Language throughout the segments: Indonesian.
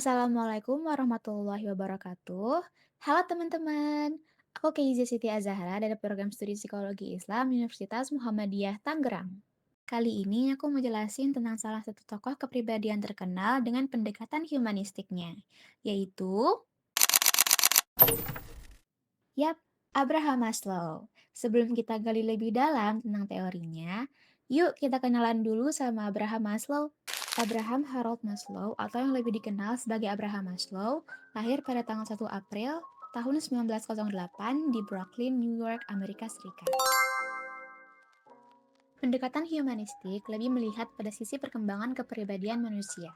Assalamualaikum warahmatullahi wabarakatuh. Halo teman-teman, aku Keiza Siti Azahra dari program studi Psikologi Islam Universitas Muhammadiyah Tangerang. Kali ini aku mau jelasin tentang salah satu tokoh kepribadian terkenal dengan pendekatan humanistiknya, yaitu, yap, Abraham Maslow. Sebelum kita gali lebih dalam tentang teorinya, yuk kita kenalan dulu sama Abraham Maslow. Abraham Harold Maslow atau yang lebih dikenal sebagai Abraham Maslow lahir pada tanggal 1 April tahun 1908 di Brooklyn, New York, Amerika Serikat. Pendekatan humanistik lebih melihat pada sisi perkembangan kepribadian manusia.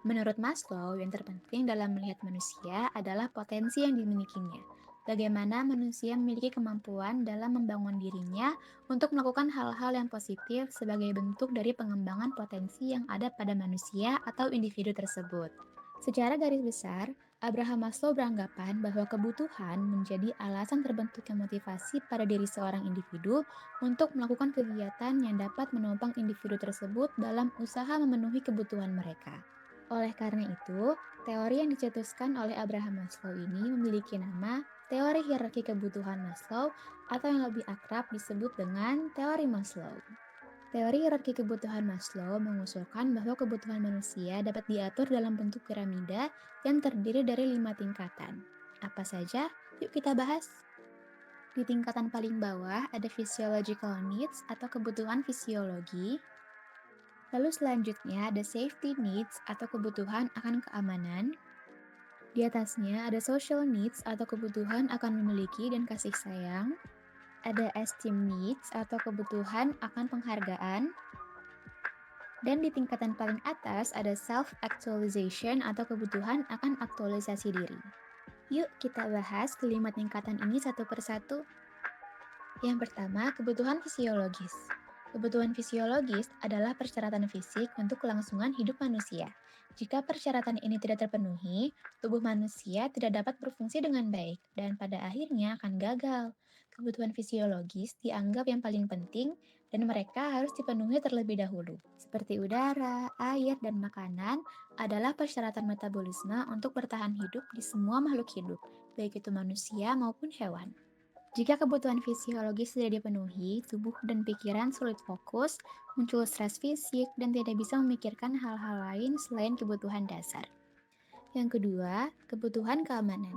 Menurut Maslow, yang terpenting dalam melihat manusia adalah potensi yang dimilikinya. Bagaimana manusia memiliki kemampuan dalam membangun dirinya untuk melakukan hal-hal yang positif sebagai bentuk dari pengembangan potensi yang ada pada manusia atau individu tersebut. Secara garis besar, Abraham Maslow beranggapan bahwa kebutuhan menjadi alasan terbentuknya motivasi pada diri seorang individu untuk melakukan kegiatan yang dapat menopang individu tersebut dalam usaha memenuhi kebutuhan mereka. Oleh karena itu, teori yang dicetuskan oleh Abraham Maslow ini memiliki nama teori hierarki kebutuhan Maslow atau yang lebih akrab disebut dengan teori Maslow. Teori hierarki kebutuhan Maslow mengusulkan bahwa kebutuhan manusia dapat diatur dalam bentuk piramida yang terdiri dari 5 tingkatan. Apa saja? Yuk kita bahas. Di tingkatan paling bawah ada physiological needs atau kebutuhan fisiologi. Lalu selanjutnya ada safety needs atau kebutuhan akan keamanan. Di atasnya ada social needs atau kebutuhan akan memiliki dan kasih sayang. Ada esteem needs atau kebutuhan akan penghargaan. Dan di tingkatan paling atas ada self-actualization atau kebutuhan akan aktualisasi diri. Yuk kita bahas kelima tingkatan ini satu persatu. Yang pertama, kebutuhan fisiologis. Kebutuhan fisiologis adalah persyaratan fisik untuk kelangsungan hidup manusia. Jika persyaratan ini tidak terpenuhi, tubuh manusia tidak dapat berfungsi dengan baik dan pada akhirnya akan gagal. Kebutuhan fisiologis dianggap yang paling penting dan mereka harus dipenuhi terlebih dahulu. Seperti udara, air, dan makanan adalah persyaratan metabolisme untuk bertahan hidup di semua makhluk hidup, baik itu manusia maupun hewan. Jika kebutuhan fisiologis tidak dipenuhi, tubuh dan pikiran sulit fokus, muncul stres fisik, dan tidak bisa memikirkan hal-hal lain selain kebutuhan dasar. Yang kedua, kebutuhan keamanan.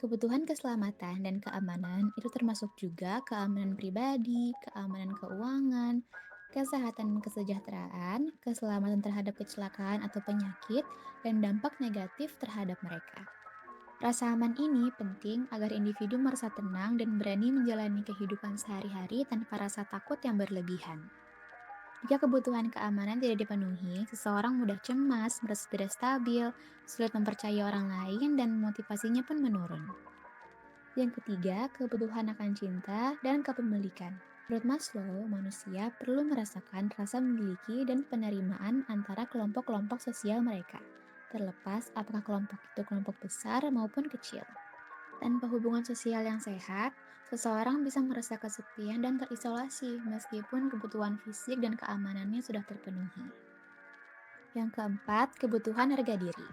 Kebutuhan keselamatan dan keamanan itu termasuk juga keamanan pribadi, keamanan keuangan, kesehatan dan kesejahteraan, keselamatan terhadap kecelakaan atau penyakit, dan dampak negatif terhadap mereka. Rasa aman ini penting agar individu merasa tenang dan berani menjalani kehidupan sehari-hari tanpa rasa takut yang berlebihan. Jika kebutuhan keamanan tidak dipenuhi, seseorang mudah cemas, merasa tidak stabil, sulit mempercayai orang lain, dan motivasinya pun menurun. Yang ketiga, kebutuhan akan cinta dan kepemilikan. Menurut Maslow, manusia perlu merasakan rasa memiliki dan penerimaan antara kelompok-kelompok sosial mereka, terlepas apakah kelompok itu kelompok besar maupun kecil. Tanpa hubungan sosial yang sehat, seseorang bisa merasa kesepian dan terisolasi meskipun kebutuhan fisik dan keamanannya sudah terpenuhi. Yang keempat, kebutuhan harga diri.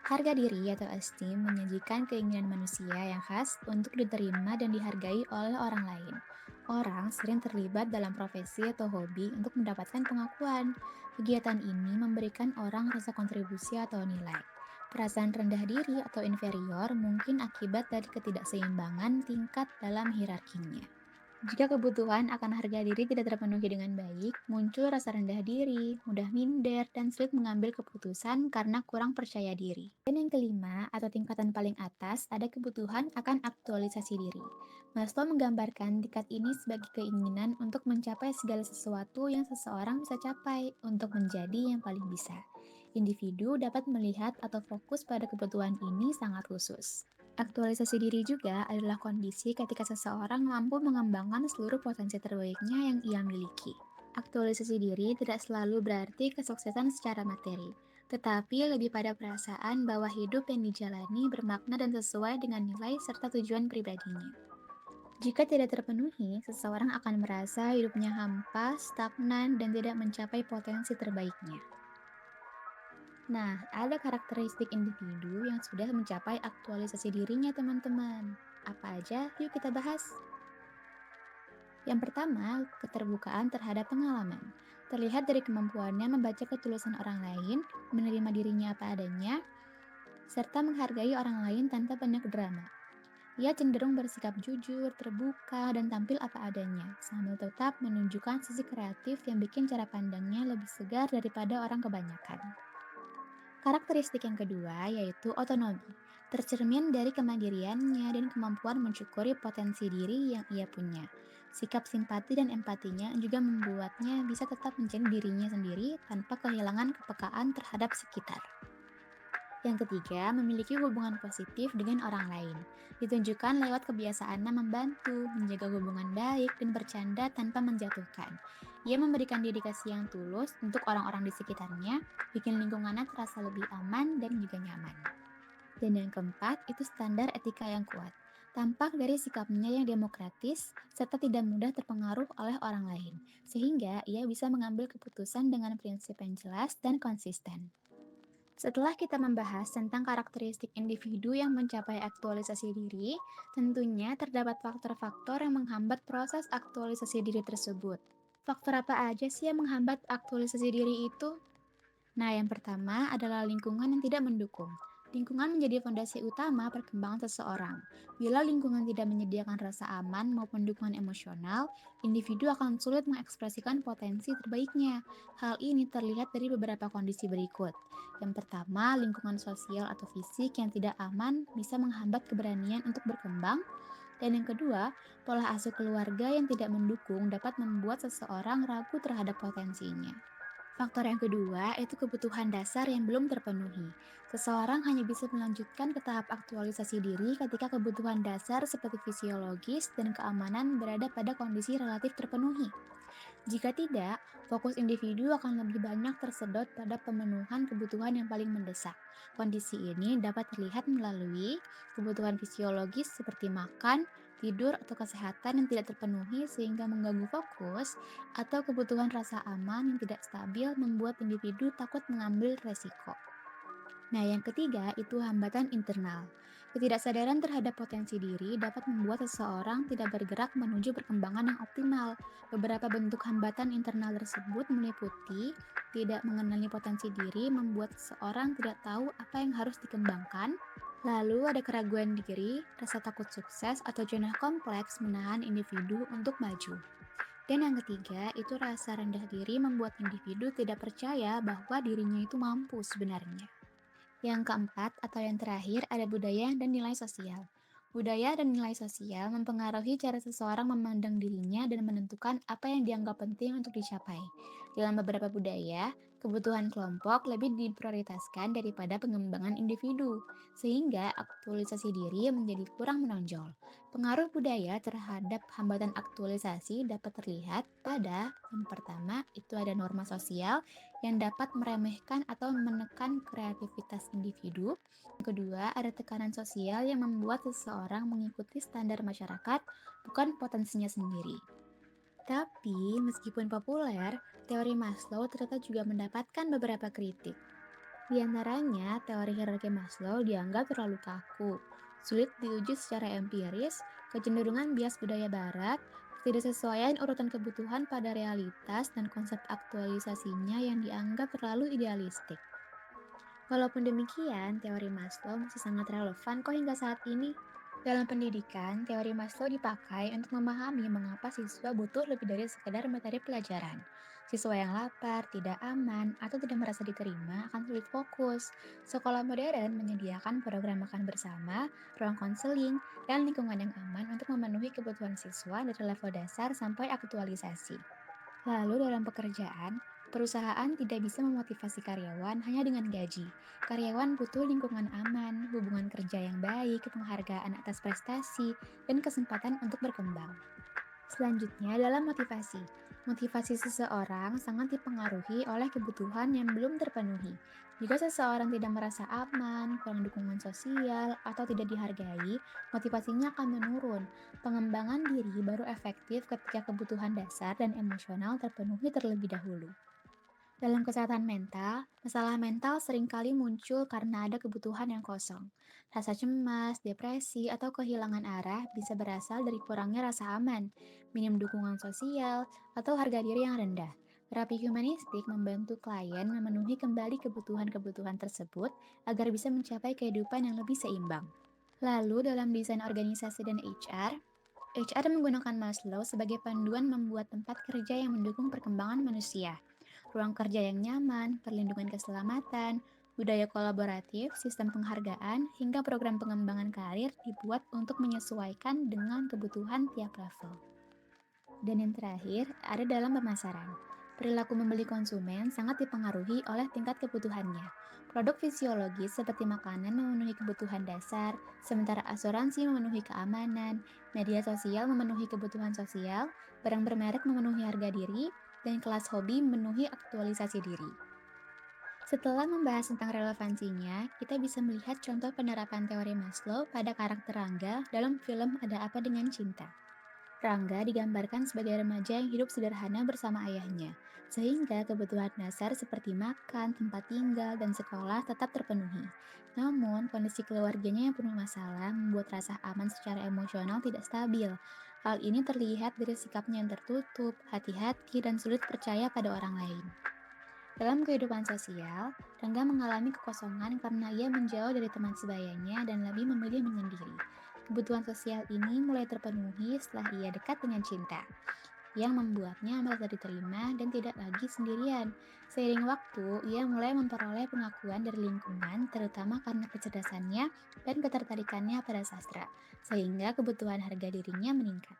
Harga diri atau esteem menyajikan keinginan manusia yang khas untuk diterima dan dihargai oleh orang lain. Orang sering terlibat dalam profesi atau hobi untuk mendapatkan pengakuan. Kegiatan ini memberikan orang rasa kontribusi atau nilai. Perasaan rendah diri atau inferior mungkin akibat dari ketidakseimbangan tingkat dalam hierarkinya. Jika kebutuhan akan harga diri tidak terpenuhi dengan baik, muncul rasa rendah diri, mudah minder, dan sulit mengambil keputusan karena kurang percaya diri. Dan yang kelima, atau tingkatan paling atas, ada kebutuhan akan aktualisasi diri. Maslow menggambarkan tingkat ini sebagai keinginan untuk mencapai segala sesuatu yang seseorang bisa capai untuk menjadi yang paling bisa. Individu dapat melihat atau fokus pada kebutuhan ini sangat khusus. Aktualisasi diri juga adalah kondisi ketika seseorang mampu mengembangkan seluruh potensi terbaiknya yang ia miliki. Aktualisasi diri tidak selalu berarti kesuksesan secara materi, tetapi lebih pada perasaan bahwa hidup yang dijalani bermakna dan sesuai dengan nilai serta tujuan pribadinya. Jika tidak terpenuhi, seseorang akan merasa hidupnya hampa, stagnan, dan tidak mencapai potensi terbaiknya. Nah, ada karakteristik individu yang sudah mencapai aktualisasi dirinya, teman-teman. Apa aja? Yuk kita bahas. Yang pertama, keterbukaan terhadap pengalaman. Terlihat dari kemampuannya membaca ketulusan orang lain, menerima dirinya apa adanya, serta menghargai orang lain tanpa banyak drama. Ia cenderung bersikap jujur, terbuka, dan tampil apa adanya, sambil tetap menunjukkan sisi kreatif yang bikin cara pandangnya lebih segar daripada orang kebanyakan. Karakteristik yang kedua yaitu otonomi, tercermin dari kemandiriannya dan kemampuan mensyukuri potensi diri yang ia punya. Sikap simpati dan empatinya juga membuatnya bisa tetap menjadi dirinya sendiri tanpa kehilangan kepekaan terhadap sekitar. Yang ketiga, memiliki hubungan positif dengan orang lain. Ditunjukkan lewat kebiasaannya membantu, menjaga hubungan baik, dan bercanda tanpa menjatuhkan. Ia memberikan dedikasi yang tulus untuk orang-orang di sekitarnya, bikin lingkungannya terasa lebih aman dan juga nyaman. Dan yang keempat, itu standar etika yang kuat. Tampak dari sikapnya yang demokratis, serta tidak mudah terpengaruh oleh orang lain, sehingga ia bisa mengambil keputusan dengan prinsip yang jelas dan konsisten. Setelah kita membahas tentang karakteristik individu yang mencapai aktualisasi diri, tentunya terdapat faktor-faktor yang menghambat proses aktualisasi diri tersebut. Faktor apa aja sih yang menghambat aktualisasi diri itu? Nah, yang pertama adalah lingkungan yang tidak mendukung. Lingkungan menjadi fondasi utama perkembangan seseorang. Bila lingkungan tidak menyediakan rasa aman maupun dukungan emosional, individu akan sulit mengekspresikan potensi terbaiknya. Hal ini terlihat dari beberapa kondisi berikut. Yang pertama, lingkungan sosial atau fisik yang tidak aman bisa menghambat keberanian untuk berkembang. Dan yang kedua, pola asuh keluarga yang tidak mendukung dapat membuat seseorang ragu terhadap potensinya. Faktor yang kedua itu kebutuhan dasar yang belum terpenuhi. Seseorang hanya bisa melanjutkan ke tahap aktualisasi diri ketika kebutuhan dasar seperti fisiologis dan keamanan berada pada kondisi relatif terpenuhi. Jika tidak, fokus individu akan lebih banyak tersedot pada pemenuhan kebutuhan yang paling mendesak. Kondisi ini dapat terlihat melalui kebutuhan fisiologis seperti makan, tidur, atau kesehatan yang tidak terpenuhi sehingga mengganggu fokus, atau kebutuhan rasa aman yang tidak stabil membuat individu takut mengambil resiko. Nah, yang ketiga itu hambatan internal. Ketidaksadaran terhadap potensi diri dapat membuat seseorang tidak bergerak menuju perkembangan yang optimal. Beberapa bentuk hambatan internal tersebut meliputi tidak mengenali potensi diri, membuat seseorang tidak tahu apa yang harus dikembangkan. Lalu ada keraguan diri, rasa takut sukses, atau zona kompleks menahan individu untuk maju. Dan yang ketiga, itu rasa rendah diri membuat individu tidak percaya bahwa dirinya itu mampu sebenarnya. Yang keempat atau yang terakhir ada budaya dan nilai sosial. Budaya dan nilai sosial mempengaruhi cara seseorang memandang dirinya dan menentukan apa yang dianggap penting untuk dicapai. Dalam beberapa budaya, kebutuhan kelompok lebih diprioritaskan daripada pengembangan individu, sehingga aktualisasi diri menjadi kurang menonjol. Pengaruh budaya terhadap hambatan aktualisasi dapat terlihat pada yang pertama itu ada norma sosial yang dapat meremehkan atau menekan kreativitas individu. Yang kedua, ada tekanan sosial yang membuat seseorang mengikuti standar masyarakat, bukan potensinya sendiri. Tapi, meskipun populer, teori Maslow ternyata juga mendapatkan beberapa kritik. Di antaranya, teori hierarki Maslow dianggap terlalu kaku, sulit diuji secara empiris, kecenderungan bias budaya barat, ketidaksesuaian urutan kebutuhan pada realitas, dan konsep aktualisasinya yang dianggap terlalu idealistik. Walaupun demikian, teori Maslow masih sangat relevan kok hingga saat ini. Dalam pendidikan, teori Maslow dipakai untuk memahami mengapa siswa butuh lebih dari sekedar materi pelajaran. Siswa yang lapar, tidak aman, atau tidak merasa diterima akan sulit fokus. Sekolah modern menyediakan program makan bersama, ruang konseling, dan lingkungan yang aman untuk memenuhi kebutuhan siswa dari level dasar sampai aktualisasi. Lalu dalam pekerjaan, perusahaan tidak bisa memotivasi karyawan hanya dengan gaji. Karyawan butuh lingkungan aman, hubungan kerja yang baik, penghargaan atas prestasi, dan kesempatan untuk berkembang. Selanjutnya adalah motivasi. Motivasi seseorang sangat dipengaruhi oleh kebutuhan yang belum terpenuhi. Jika seseorang tidak merasa aman, kurang dukungan sosial, atau tidak dihargai, motivasinya akan menurun. Pengembangan diri baru efektif ketika kebutuhan dasar dan emosional terpenuhi terlebih dahulu. Dalam kesehatan mental, masalah mental seringkali muncul karena ada kebutuhan yang kosong. Rasa cemas, depresi, atau kehilangan arah bisa berasal dari kurangnya rasa aman, minim dukungan sosial, atau harga diri yang rendah. Terapi humanistik membantu klien memenuhi kembali kebutuhan-kebutuhan tersebut agar bisa mencapai kehidupan yang lebih seimbang. Lalu dalam desain organisasi dan HR menggunakan Maslow sebagai panduan membuat tempat kerja yang mendukung perkembangan manusia. Ruang kerja yang nyaman, perlindungan keselamatan, budaya kolaboratif, sistem penghargaan, hingga program pengembangan karir dibuat untuk menyesuaikan dengan kebutuhan tiap level. Dan yang terakhir, ada dalam pemasaran. Perilaku membeli konsumen sangat dipengaruhi oleh tingkat kebutuhannya. Produk fisiologis seperti makanan memenuhi kebutuhan dasar, sementara asuransi memenuhi keamanan, media sosial memenuhi kebutuhan sosial, barang bermerek memenuhi harga diri, dan kelas hobi memenuhi aktualisasi diri. Setelah membahas tentang relevansinya, kita bisa melihat contoh penerapan teori Maslow pada karakter Rangga dalam film Ada Apa Dengan Cinta. Rangga digambarkan sebagai remaja yang hidup sederhana bersama ayahnya, sehingga kebutuhan dasar seperti makan, tempat tinggal, dan sekolah tetap terpenuhi. Namun, kondisi keluarganya yang penuh masalah membuat rasa aman secara emosional tidak stabil. Hal ini terlihat dari sikapnya yang tertutup, hati-hati, dan sulit percaya pada orang lain. Dalam kehidupan sosial, Rangga mengalami kekosongan karena ia menjauh dari teman sebayanya dan lebih memilih menyendiri. Kebutuhan sosial ini mulai terpenuhi setelah ia dekat dengan cinta, yang membuatnya merasa diterima dan tidak lagi sendirian. Seiring waktu, ia mulai memperoleh pengakuan dari lingkungan, terutama karena kecerdasannya dan ketertarikannya pada sastra, sehingga kebutuhan harga dirinya meningkat.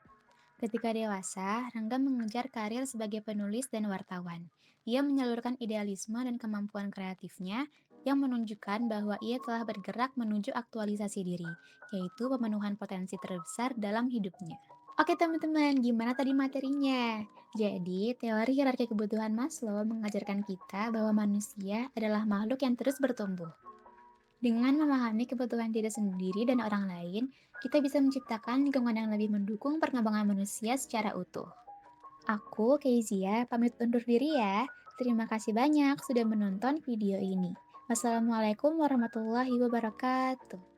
Ketika dewasa, Rangga mengejar karir sebagai penulis dan wartawan. Ia menyalurkan idealisme dan kemampuan kreatifnya yang menunjukkan bahwa ia telah bergerak menuju aktualisasi diri, yaitu pemenuhan potensi terbesar dalam hidupnya. Oke teman-teman, gimana tadi materinya? Jadi, teori hierarki kebutuhan Maslow mengajarkan kita bahwa manusia adalah makhluk yang terus bertumbuh. Dengan memahami kebutuhan diri sendiri dan orang lain, kita bisa menciptakan lingkungan yang lebih mendukung perkembangan manusia secara utuh. Aku, Kezia, pamit undur diri ya. Terima kasih banyak sudah menonton video ini. Wassalamualaikum warahmatullahi wabarakatuh.